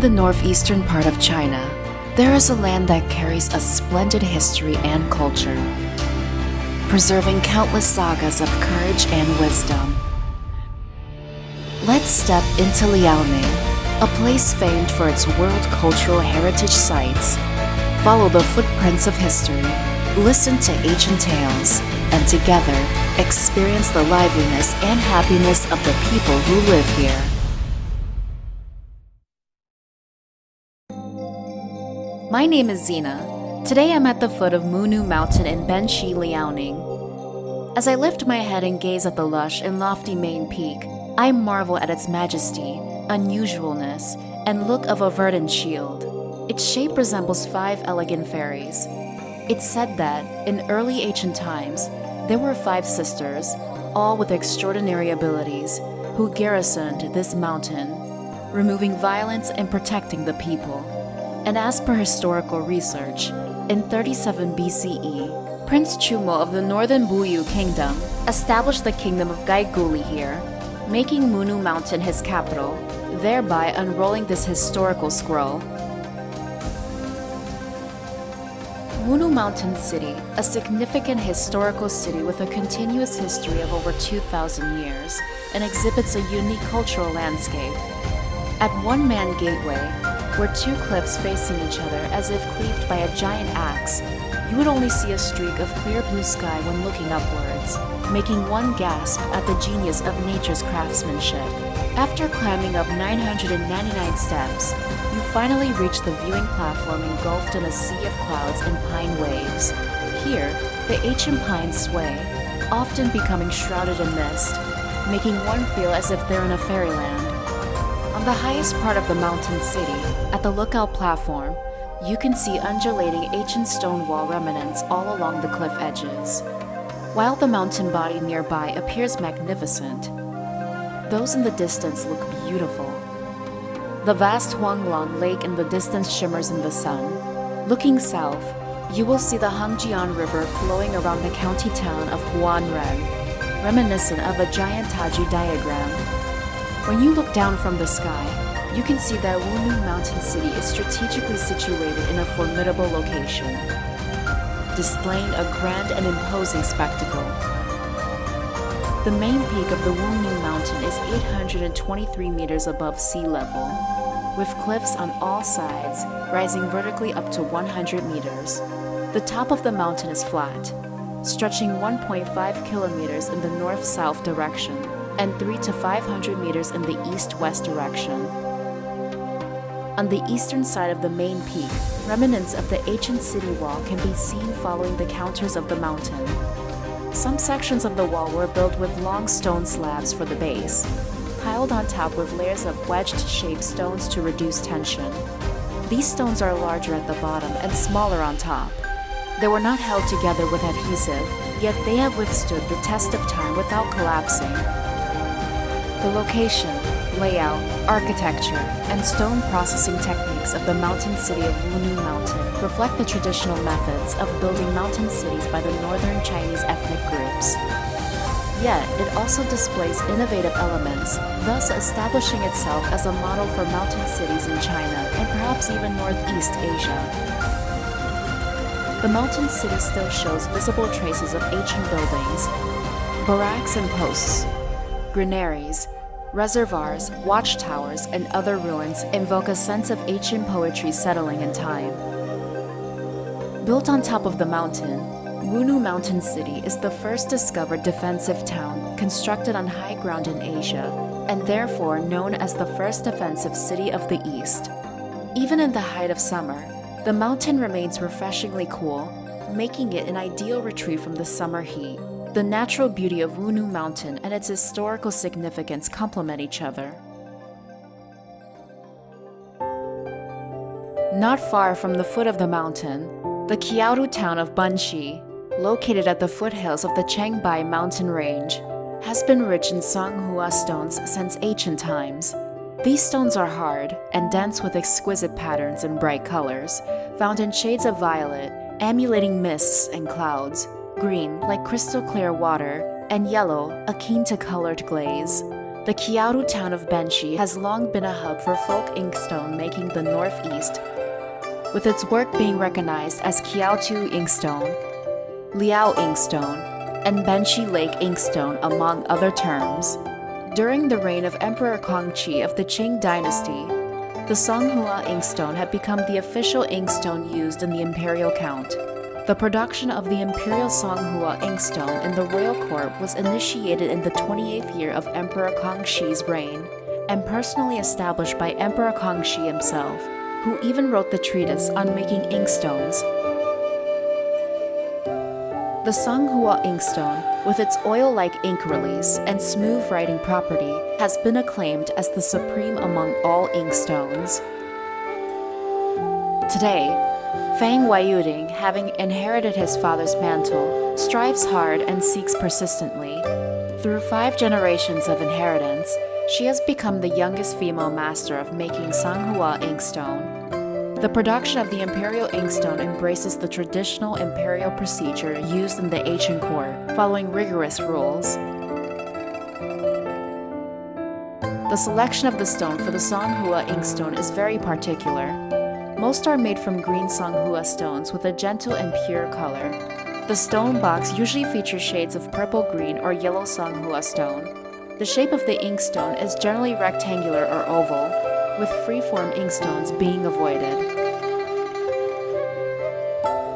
the northeastern part of China, there is a land that carries a splendid history and culture, preserving countless sagas of courage and wisdom. Let's step into Liaoning, a place famed for its world cultural heritage sites. Follow the footprints of history, listen to ancient tales, and together experience the liveliness and happiness of the people who live here. My name is Zina. Today I'm at the foot of Munu Mountain in Benxi, Liaoning. As I lift my head and gaze at the lush and lofty main peak, I marvel at its majesty, unusualness, and look of a verdant shield. Its shape resembles 5 elegant fairies. It's said that, in early ancient times, there were 5 sisters, all with extraordinary abilities, who garrisoned this mountain, removing violence and protecting the people. And as per historical research, in 37 BCE, Prince Chumo of the northern Buyu Kingdom established the kingdom of Gaiguli here, making Munu Mountain his capital, thereby unrolling this historical scroll. Munu Mountain City, a significant historical city with a continuous history of over 2,000 years, and exhibits a unique cultural landscape. At One Man Gateway, where 2 cliffs facing each other as if cleaved by a giant axe, you would only see a streak of clear blue sky when looking upwards, making one gasp at the genius of nature's craftsmanship. After climbing up 999 steps, you finally reach the viewing platform engulfed in a sea of clouds and pine waves. Here, the ancient pines sway, often becoming shrouded in mist, making one feel as if they're in a fairyland. On the highest part of the mountain city, at the lookout platform, you can see undulating ancient stone wall remnants all along the cliff edges. While the mountain body nearby appears magnificent, those in the distance look beautiful. The vast Huanglong Lake in the distance shimmers in the sun. Looking south, you will see the Hangjian River flowing around the county town of Huanren, reminiscent of a giant Taiji diagram. When you look down from the sky, you can see that Wunu Mountain City is strategically situated in a formidable location, displaying a grand and imposing spectacle. The main peak of the Wunu Mountain is 823 meters above sea level, with cliffs on all sides rising vertically up to 100 meters. The top of the mountain is flat, stretching 1.5 kilometers in the north-south direction and 300 to 500 meters in the east-west direction. On the eastern side of the main peak, remnants of the ancient city wall can be seen following the counters of the mountain. Some sections of the wall were built with long stone slabs for the base, piled on top with layers of wedged-shaped stones to reduce tension. These stones are larger at the bottom and smaller on top. They were not held together with adhesive, yet they have withstood the test of time without collapsing. The location, layout, architecture, and stone processing techniques of the mountain city of Wunu Mountain reflect the traditional methods of building mountain cities by the northern Chinese ethnic groups. Yet, it also displays innovative elements, thus establishing itself as a model for mountain cities in China and perhaps even Northeast Asia. The mountain city still shows visible traces of ancient buildings, barracks and posts, granaries, reservoirs, watchtowers, and other ruins invoke a sense of ancient poetry settling in time. Built on top of the mountain, Wunu Mountain City is the first discovered defensive town constructed on high ground in Asia, and therefore known as the first defensive city of the East. Even in the height of summer, the mountain remains refreshingly cool, making it an ideal retreat from the summer heat. The natural beauty of Wunu Mountain and its historical significance complement each other. Not far from the foot of the mountain, the Qiaoru town of Benxi, located at the foothills of the Changbai mountain range, has been rich in Songhua stones since ancient times. These stones are hard and dense with exquisite patterns and bright colors, found in shades of violet, emulating mists and clouds, green like crystal clear water, and yellow akin to colored glaze. The Kiaoru town of Benxi has long been a hub for folk inkstone making the Northeast, with its work being recognized as Kiaotu inkstone, Liao inkstone, and Benxi Lake inkstone, among other terms. During the reign of Emperor Kangxi of the Qing dynasty, the Songhua inkstone had become the official inkstone used in the imperial count. The production of the imperial Songhua inkstone in the royal court was initiated in the 28th year of Emperor Kangxi's reign, and personally established by Emperor Kangxi himself, who even wrote the treatise on making inkstones. The Songhua inkstone, with its oil-like ink release and smooth writing property, has been acclaimed as the supreme among all inkstones. Today, Fang Weiyuding, having inherited his father's mantle, strives hard and seeks persistently. Through 5 generations of inheritance, she has become the youngest female master of making Songhua inkstone. The production of the imperial inkstone embraces the traditional imperial procedure used in the ancient court, following rigorous rules. The selection of the stone for the Songhua inkstone is very particular. Most are made from green Songhua stones with a gentle and pure color. The stone box usually features shades of purple-green or yellow Songhua stone. The shape of the inkstone is generally rectangular or oval, with free-form inkstones being avoided.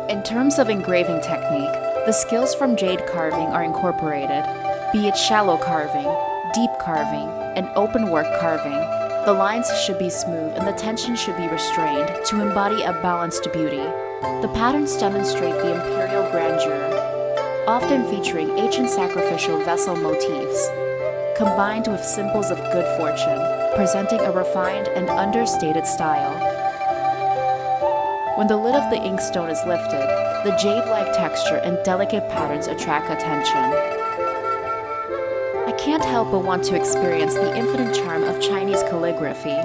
In terms of engraving technique, the skills from jade carving are incorporated, be it shallow carving, deep carving, and open work carving. The lines should be smooth and the tension should be restrained to embody a balanced beauty. The patterns demonstrate the imperial grandeur, often featuring ancient sacrificial vessel motifs, combined with symbols of good fortune, presenting a refined and understated style. When the lid of the inkstone is lifted, the jade-like texture and delicate patterns attract attention. I can't help but want to experience the infinite charm of Chinese calligraphy.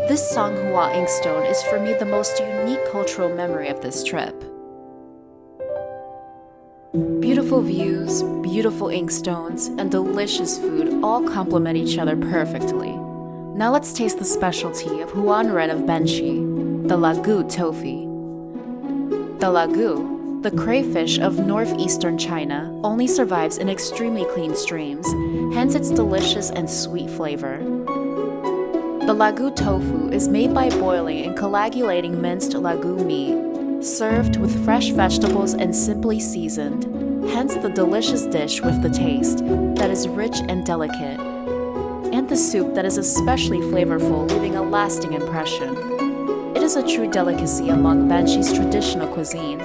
This Songhua inkstone is for me the most unique cultural memory of this trip. Beautiful views, beautiful inkstones, and delicious food all complement each other perfectly. Now let's taste the specialty of Huanren of Benxi, the lagu tofu. The lagu, the crayfish of northeastern China, only survives in extremely clean streams, hence its delicious and sweet flavor. The lagu tofu is made by boiling and coagulating minced lagu meat, served with fresh vegetables and simply seasoned, hence the delicious dish with the taste that is rich and delicate, and the soup that is especially flavorful, leaving a lasting impression. It is a true delicacy among Benxi's traditional cuisine.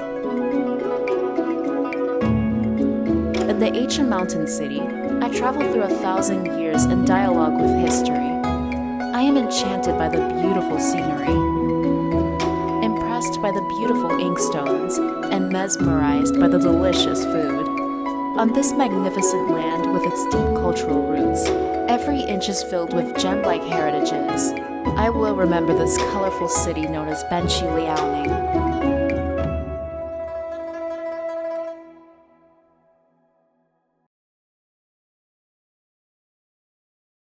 In the ancient mountain city, I traveled through 1,000 years in dialogue with history. I am enchanted by the beautiful scenery, impressed by the beautiful inkstones, and mesmerized by the delicious food. On this magnificent land with its deep cultural roots, every inch is filled with gem-like heritages. I will remember this colorful city known as Benxi Liaoning.